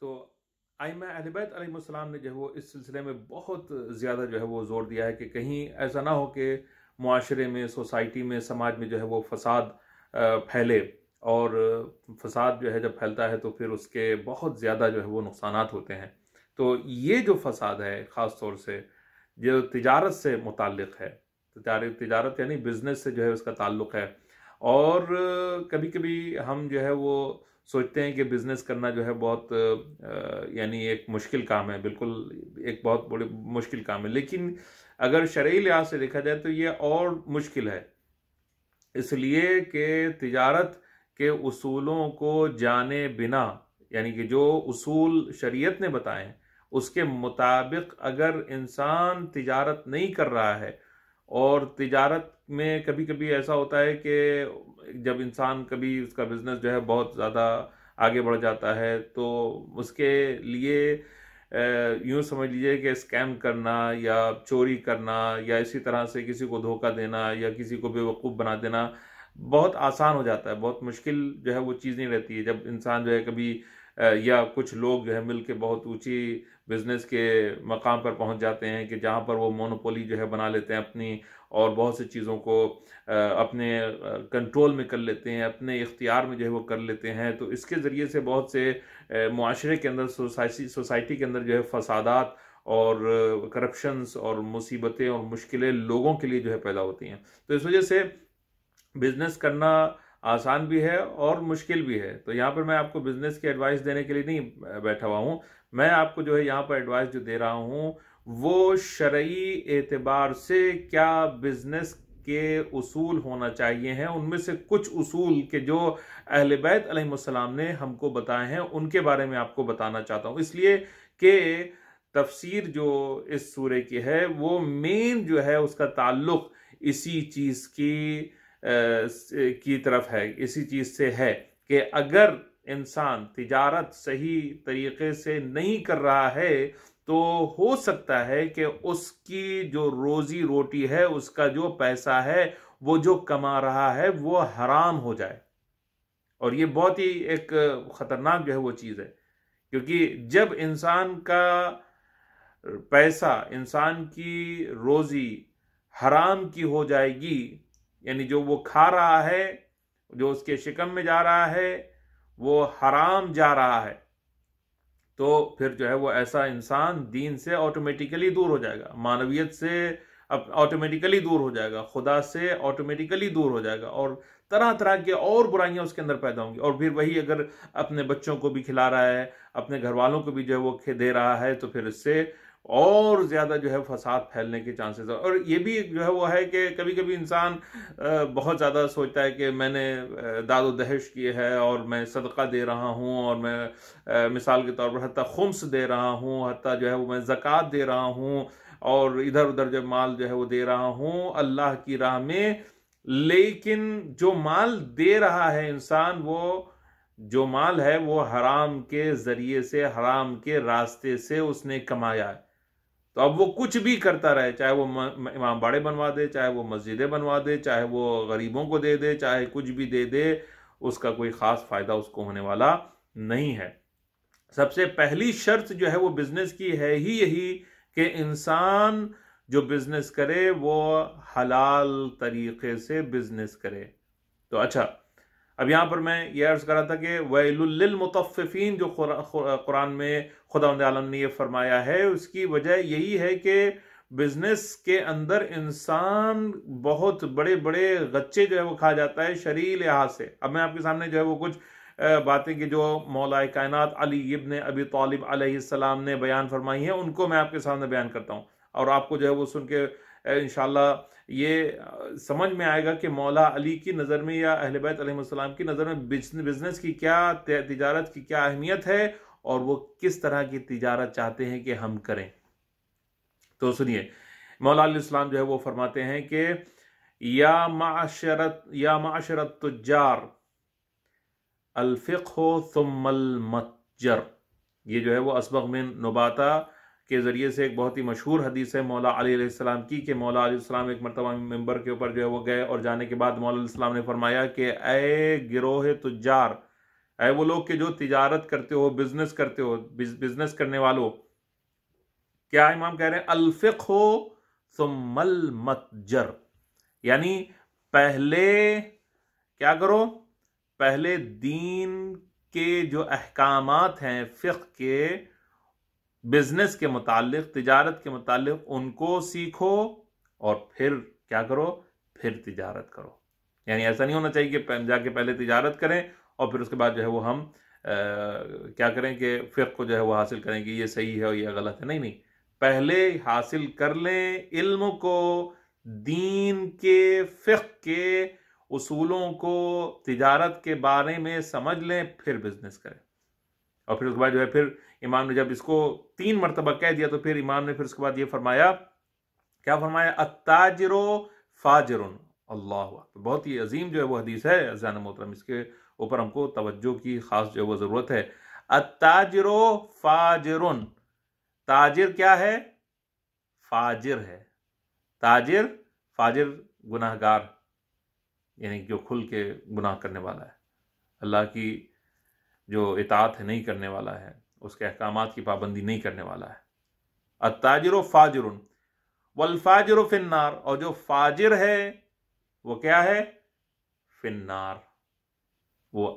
تو ائمہ اہل بیت علیہ السلام نے جو ہے وہ اس سلسلے میں بہت زیادہ جو ہے وہ زور دیا ہے کہ کہیں ایسا نہ ہو کہ معاشرے میں، سوسائٹی میں، سماج میں جو ہے وہ فساد پھیلے، اور فساد جو ہے جب پھیلتا ہے تو پھر اس کے بہت زیادہ جو ہے وہ نقصانات ہوتے ہیں۔ تو یہ جو فساد ہے خاص طور سے جو تجارت سے متعلق ہے، تجارت یعنی بزنس سے جو ہے اس کا تعلق ہے، اور کبھی کبھی ہم جو ہے وہ سوچتے ہیں کہ بزنس کرنا جو ہے بہت یعنی ایک مشکل کام ہے، بالکل ایک بہت بڑی مشکل کام ہے، لیکن اگر شرعی لحاظ سے دیکھا جائے تو یہ اور مشکل ہے، اس لیے کہ تجارت کے اصولوں کو جانے بنا، یعنی کہ جو اصول شریعت نے بتائے ہیں اس کے مطابق اگر انسان تجارت نہیں کر رہا ہے، اور تجارت میں کبھی کبھی ایسا ہوتا ہے کہ جب انسان کبھی اس کا بزنس جو ہے بہت زیادہ آگے بڑھ جاتا ہے تو اس کے لیے یوں سمجھ لیجئے کہ اسکیم کرنا یا چوری کرنا یا اسی طرح سے کسی کو دھوکہ دینا یا کسی کو بے وقوف بنا دینا بہت آسان ہو جاتا ہے، بہت مشکل جو ہے وہ چیز نہیں رہتی ہے۔ جب انسان جو ہے کبھی یا کچھ لوگ جو ہے مل کے بہت اونچی بزنس کے مقام پر پہنچ جاتے ہیں کہ جہاں پر وہ مونوپولی جو ہے بنا لیتے ہیں اپنی، اور بہت سی چیزوں کو اپنے کنٹرول میں کر لیتے ہیں، اپنے اختیار میں جو ہے وہ کر لیتے ہیں، تو اس کے ذریعے سے بہت سے معاشرے کے اندر، سوسائٹی کے اندر جو ہے فسادات اور کرپشنز اور مصیبتیں اور مشکلیں لوگوں کے لیے جو ہے پیدا ہوتی ہیں۔ تو اس وجہ سے بزنس کرنا آسان بھی ہے اور مشکل بھی ہے۔ تو یہاں پر میں آپ کو بزنس کی ایڈوائس دینے کے لیے نہیں بیٹھا ہوا ہوں، میں آپ کو جو ہے یہاں پر ایڈوائس جو دے رہا ہوں وہ شرعی اعتبار سے کیا بزنس کے اصول ہونا چاہیے ہیں، ان میں سے کچھ اصول کے جو اہل بیت علیہ السلام نے ہم کو بتائے ہیں ان کے بارے میں آپ کو بتانا چاہتا ہوں، اس لیے کہ تفسیر جو اس سورہ کی ہے وہ مین جو ہے اس کا تعلق اسی چیز کی طرف ہے، اسی چیز سے ہے کہ اگر انسان تجارت صحیح طریقے سے نہیں کر رہا ہے تو ہو سکتا ہے کہ اس کی جو روزی روٹی ہے، اس کا جو پیسہ ہے، وہ جو کما رہا ہے وہ حرام ہو جائے، اور یہ بہت ہی ایک خطرناک جو ہے وہ چیز ہے، کیونکہ جب انسان کا پیسہ، انسان کی روزی حرام کی ہو جائے گی، یعنی جو وہ کھا رہا ہے، جو اس کے شکم میں جا رہا ہے وہ حرام جا رہا ہے، تو پھر جو ہے وہ ایسا انسان دین سے آٹومیٹیکلی دور ہو جائے گا، معنویت سے آٹومیٹیکلی دور ہو جائے گا، خدا سے آٹومیٹیکلی دور ہو جائے گا، اور طرح طرح کے اور برائیاں اس کے اندر پیدا ہوں گی، اور پھر وہی اگر اپنے بچوں کو بھی کھلا رہا ہے، اپنے گھر والوں کو بھی جو ہے وہ دے رہا ہے، تو پھر اس سے اور زیادہ جو ہے فساد پھیلنے کے چانسز ہے۔ اور یہ بھی جو ہے وہ ہے کہ کبھی کبھی انسان بہت زیادہ سوچتا ہے کہ میں نے داد و دہش کی ہے اور میں صدقہ دے رہا ہوں، اور میں مثال کے طور پر حتیٰ خمس دے رہا ہوں، حتیٰ جو ہے وہ میں زکوٰۃ دے رہا ہوں، اور ادھر ادھر جو مال جو ہے وہ دے رہا ہوں اللہ کی راہ میں، لیکن جو مال دے رہا ہے انسان، وہ جو مال ہے وہ حرام کے ذریعے سے، حرام کے راستے سے اس نے کمایا ہے۔ تو اب وہ کچھ بھی کرتا رہے، چاہے وہ امام باڑے بنوا دے، چاہے وہ مسجدیں بنوا دے، چاہے وہ غریبوں کو دے دے، چاہے کچھ بھی دے دے، اس کا کوئی خاص فائدہ اس کو ہونے والا نہیں ہے۔ سب سے پہلی شرط جو ہے وہ بزنس کی ہے ہی یہی کہ انسان جو بزنس کرے وہ حلال طریقے سے بزنس کرے۔ تو اچھا، اب یہاں پر میں یہ عرض کر رہا تھا کہ وَيْلٌ لِّلْمُطَفِّفِينَ جو قرآن میں خداوند عالم نے یہ فرمایا ہے، اس کی وجہ یہی ہے کہ بزنس کے اندر انسان بہت بڑے بڑے غچے جو ہے وہ کھا جاتا ہے شرعی لحاظ سے۔ اب میں آپ کے سامنے جو ہے وہ کچھ باتیں کہ جو مولا کائنات علی ابن ابی طالب علیہ السلام نے بیان فرمائی ہیں، ان کو میں آپ کے سامنے بیان کرتا ہوں، اور آپ کو جو ہے وہ سن کے انشاءاللہ یہ سمجھ میں آئے گا کہ مولا علی کی نظر میں یا اہل بیت علیہ السلام کی نظر میں بزنس کی کیا، تجارت کی کیا اہمیت ہے، اور وہ کس طرح کی تجارت چاہتے ہیں کہ ہم کریں۔ تو سنیے، مولا علیہ السلام جو ہے وہ فرماتے ہیں کہ یا معاشر التجار الفقہ ثم المتجر، یہ جو ہے وہ اسبغ من نباتہ کے ذریعے سے ایک بہت ہی مشہور حدیث ہے مولا علی علیہ السلام کی، کہ مولا علیہ السلام ایک مرتبہ ممبر کے اوپر جو ہے وہ گئے، اور جانے کے بعد مولا علیہ السلام نے فرمایا کہ اے گروہ تجار، اے وہ لوگ کہ جو تجارت کرتے ہو، بزنس کرتے ہو، بزنس کرنے والوں، کیا امام کہہ رہے ہیں؟ الفقہ ثم المتجر، یعنی پہلے کیا کرو؟ پہلے دین کے جو احکامات ہیں فقہ کے، بزنس کے متعلق، تجارت کے متعلق، ان کو سیکھو اور پھر کیا کرو؟ پھر تجارت کرو۔ یعنی ایسا نہیں ہونا چاہیے کہ جا کے پہلے تجارت کریں اور پھر اس کے بعد جو ہے وہ ہم کیا کریں کہ فقہ کو جو ہے وہ حاصل کریں کہ یہ صحیح ہے اور یہ غلط ہے۔ نہیں نہیں، پہلے حاصل کر لیں علم کو، دین کے، فقہ کے اصولوں کو، تجارت کے بارے میں سمجھ لیں، پھر بزنس کریں۔ اور پھر اس کے بعد جو ہے پھر امام نے جب اس کو 3 مرتبہ کہہ دیا تو پھر امام نے پھر اس کے بعد یہ فرمایا، کیا فرمایا؟ التاجر فاجر۔ اللہ اکبر، بہت ہی عظیم جو ہے وہ حدیث ہے عزیزان محترم، اس کے اوپر ہم کو توجہ کی خاص جو ہے وہ ضرورت ہے۔ التاجر فاجر، تاجر کیا ہے؟ فاجر ہے۔ تاجر، فاجر گناہگار، یعنی جو کھل کے گناہ کرنے والا ہے، اللہ کی جو اطاعت ہے نہیں کرنے والا ہے، اس کے احکامات کی پابندی نہیں کرنے والا ہے۔ التاجر فاجر والفاجر فی النار، اور جو فاجر ہے وہ کیا ہے؟ فی النار، وہ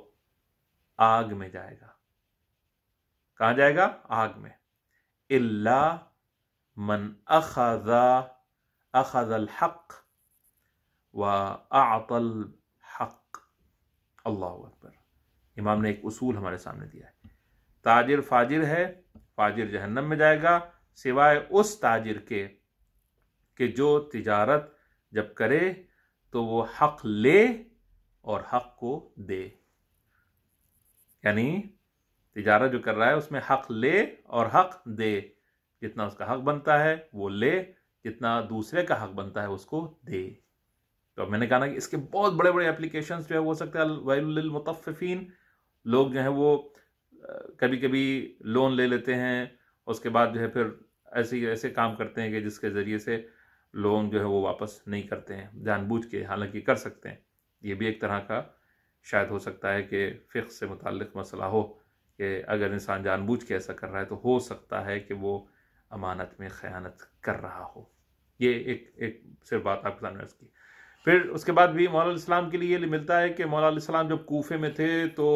آگ میں جائے گا۔ کہاں جائے گا؟ آگ میں۔ الا من اخذ الحق واعطى الحق۔ اللہ اکبر، امام نے ایک اصول ہمارے سامنے دیا ہے، تاجر فاجر ہے، فاجر جہنم میں جائے گا سوائے اس تاجر کے کہ جو تجارت جب کرے تو وہ حق لے اور حق کو دے۔ یعنی تجارت جو کر رہا ہے اس میں حق لے اور حق دے، جتنا اس کا حق بنتا ہے وہ لے، جتنا دوسرے کا حق بنتا ہے اس کو دے۔ تو میں نے کہا نا کہ اس کے بہت بڑے بڑے اپلیکیشنز جو ہے ہو سکتے ہیں۔ الویل للمطففین، لوگ جو ہیں وہ کبھی کبھی لون لے لیتے ہیں، اس کے بعد جو ہے پھر ایسے کام کرتے ہیں کہ جس کے ذریعے سے لون جو ہے وہ واپس نہیں کرتے ہیں جان بوجھ کے، حالانکہ کر سکتے ہیں۔ یہ بھی ایک طرح کا شاید ہو سکتا ہے کہ فقہ سے متعلق مسئلہ ہو کہ اگر انسان جان بوجھ کے ایسا کر رہا ہے تو ہو سکتا ہے کہ وہ امانت میں خیانت کر رہا ہو۔ یہ ایک صرف بات آپ کے سامنے عرض کی۔ پھر اس کے بعد بھی مولا علیہ السلام کے لیے ملتا ہے کہ مولا علیہ السلام جب کوفے میں تھے تو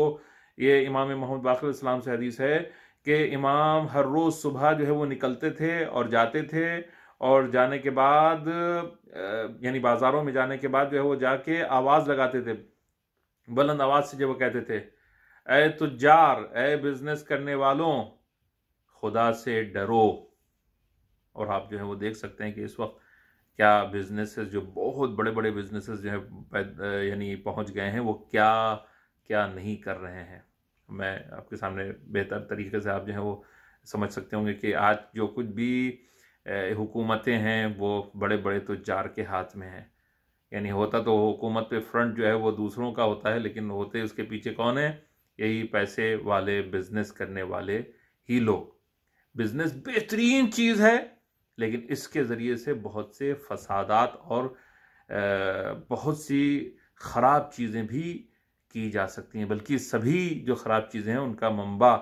یہ امام محمد باقر علیہ السلام سے حدیث ہے کہ امام ہر روز صبح جو ہے وہ نکلتے تھے اور جاتے تھے، اور جانے کے بعد یعنی بازاروں میں جانے کے بعد جو ہے وہ جا کے آواز لگاتے تھے، بلند آواز سے جو وہ کہتے تھے، اے تجار، اے بزنس کرنے والوں، خدا سے ڈرو۔ اور آپ جو ہے وہ دیکھ سکتے ہیں کہ اس وقت کیا بزنسز جو بہت بڑے بڑے بزنسز جو ہے یعنی پہنچ گئے ہیں، وہ کیا کیا نہیں کر رہے ہیں۔ میں آپ کے سامنے بہتر طریقے سے آپ جو ہے وہ سمجھ سکتے ہوں گے کہ آج جو کچھ بھی حکومتیں ہیں وہ بڑے بڑے تجار کے ہاتھ میں ہیں۔ یعنی ہوتا تو حکومت پہ فرنٹ جو ہے وہ دوسروں کا ہوتا ہے، لیکن ہوتے اس کے پیچھے کون ہیں؟ یہی پیسے والے، بزنس کرنے والے ہی لوگ۔ بزنس بہترین چیز ہے، لیکن اس کے ذریعے سے بہت سے فسادات اور بہت سی خراب چیزیں بھی کی جا سکتی ہیں، بلکہ سبھی جو خراب چیزیں ہیں ان کا منبع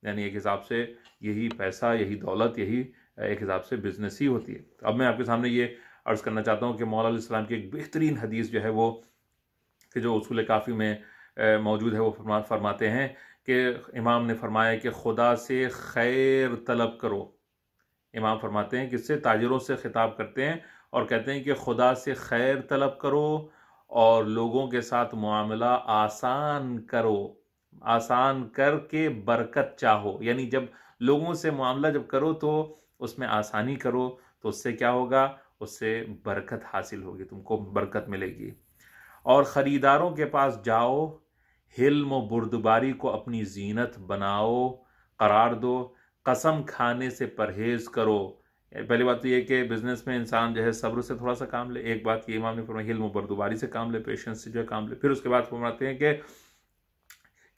یعنی ایک حساب سے یہی پیسہ، یہی دولت، یہی ایک حساب سے بزنس ہی ہوتی ہے۔ اب میں آپ کے سامنے یہ عرض کرنا چاہتا ہوں کہ مولا علیہ السلام کی ایک بہترین حدیث جو ہے وہ کہ جو اصول کافی میں موجود ہے، وہ فرماتے ہیں کہ امام نے فرمایا کہ خدا سے خیر طلب کرو۔ امام فرماتے ہیں کہ اس سے تاجروں سے خطاب کرتے ہیں اور کہتے ہیں کہ خدا سے خیر طلب کرو اور لوگوں کے ساتھ معاملہ آسان کرو، آسان کر کے برکت چاہو۔ یعنی جب لوگوں سے معاملہ جب کرو تو اس میں آسانی کرو، تو اس سے کیا ہوگا؟ اس سے برکت حاصل ہوگی، تم کو برکت ملے گی۔ اور خریداروں کے پاس جاؤ، حلم و بردباری کو اپنی زینت بناؤ، قرار دو، قسم کھانے سے پرہیز کرو۔ پہلی بات تو یہ کہ بزنس میں انسان جو ہے صبر سے تھوڑا سا کام لے، ایک بات یہ امام نے فرمایا حلم و بردباری سے کام لے، پیشنس سے جو ہے کام لے۔ پھر اس کے بعد فرماتے ہیں کہ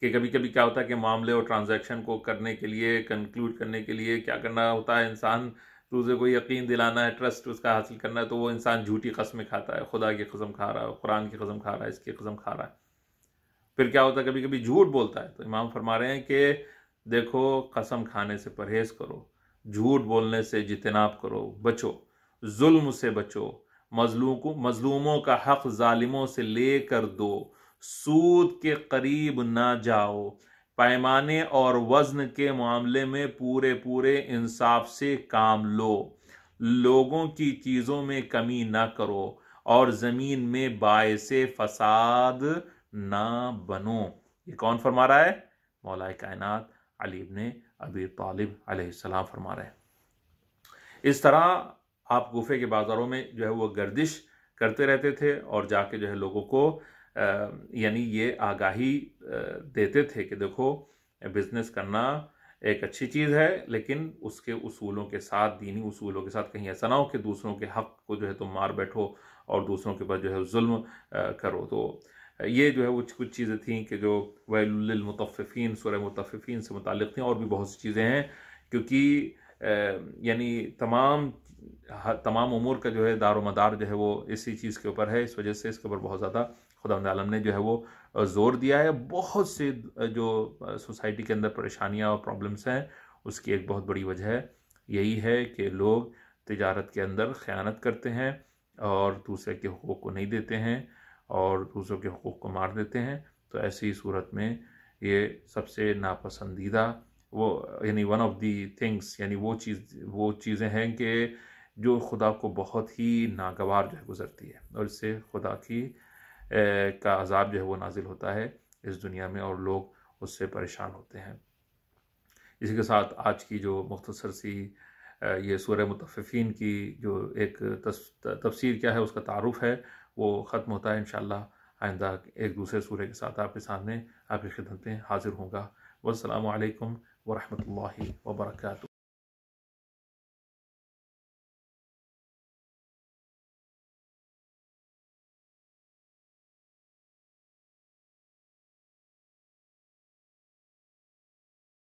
کبھی کبھی کیا ہوتا ہے کہ معاملے اور ٹرانزیکشن کو کرنے کے لیے، کنکلوڈ کرنے کے لیے کیا کرنا ہوتا ہے؟ انسان دوسرے کو یقین دلانا ہے، ٹرسٹ اس کا حاصل کرنا ہے، تو وہ انسان جھوٹی قسمیں کھاتا ہے، خدا کی قسم کھا رہا ہے، قرآن کی قسم کھا رہا ہے، اس کی قسم کھا رہا ہے۔ پھر کیا ہوتا ہے کبھی کبھی جھوٹ بولتا ہے، تو امام فرما رہے ہیں کہ دیکھو قسم کھانے سے پرہیز کرو، جھوٹ بولنے سے اجتناب کرو، بچو، ظلم سے بچو، مظلوموں کا حق ظالموں سے لے کر دو، سود کے قریب نہ جاؤ، پیمانے اور وزن کے معاملے میں پورے انصاف سے کام لو، لوگوں کی چیزوں میں کمی نہ کرو، اور زمین میں باعث فساد نہ بنو۔ یہ کون فرما رہا ہے؟ مولا کائنات علی ابن ابی طالب علیہ السلام فرما رہے ہیں۔ اس طرح آپ کوفے کے بازاروں میں جو ہے وہ گردش کرتے رہتے تھے اور جا کے جو ہے لوگوں کو یعنی یہ آگاہی دیتے تھے کہ دیکھو بزنس کرنا ایک اچھی چیز ہے، لیکن اس کے اصولوں کے ساتھ، دینی اصولوں کے ساتھ، کہیں ایسا نہ ہو کہ دوسروں کے حق کو جو ہے تم مار بیٹھو اور دوسروں کے بعد جو ہے ظلم کرو۔ تو یہ جو ہے وہ کچھ چیزیں تھیں کہ جو ویل للمطففین، سورہ مطففین سے متعلق تھیں، اور بھی بہت سی چیزیں ہیں، کیونکہ یعنی تمام امور کا جو ہے دار و مدار جو ہے وہ اسی چیز کے اوپر ہے، اس وجہ سے اس کے اوپر بہت زیادہ خداوند عالم نے جو ہے وہ زور دیا ہے۔ بہت سے جو سوسائٹی کے اندر پریشانیاں اور پرابلمس ہیں، اس کی ایک بہت بڑی وجہ ہے یہی ہے کہ لوگ تجارت کے اندر خیانت کرتے ہیں اور دوسرے کے حقوق کو نہیں دیتے ہیں اور دوسروں کے حقوق کو مار دیتے ہیں۔ تو ایسی صورت میں یہ سب سے ناپسندیدہ وہ یعنی ون آف دی تھنگس، یعنی وہ چیزیں ہیں کہ جو خدا کو بہت ہی ناگوار جو ہے گزرتی ہے، اور اس سے خدا کا عذاب جو ہے وہ نازل ہوتا ہے اس دنیا میں، اور لوگ اس سے پریشان ہوتے ہیں۔ اسی کے ساتھ آج کی جو مختصر سی یہ سورہ مطففین کی جو ایک تفسیر کیا ہے اس کا تعارف ہے وہ ختم ہوتا ہے۔ انشاءاللہ آئندہ ایک دوسرے سورہ کے ساتھ آپ کے سامنے، آپ کی خدمت میں حاضر ہوں گا۔ والسلام علیکم ورحمۃ اللہ وبرکاتہ۔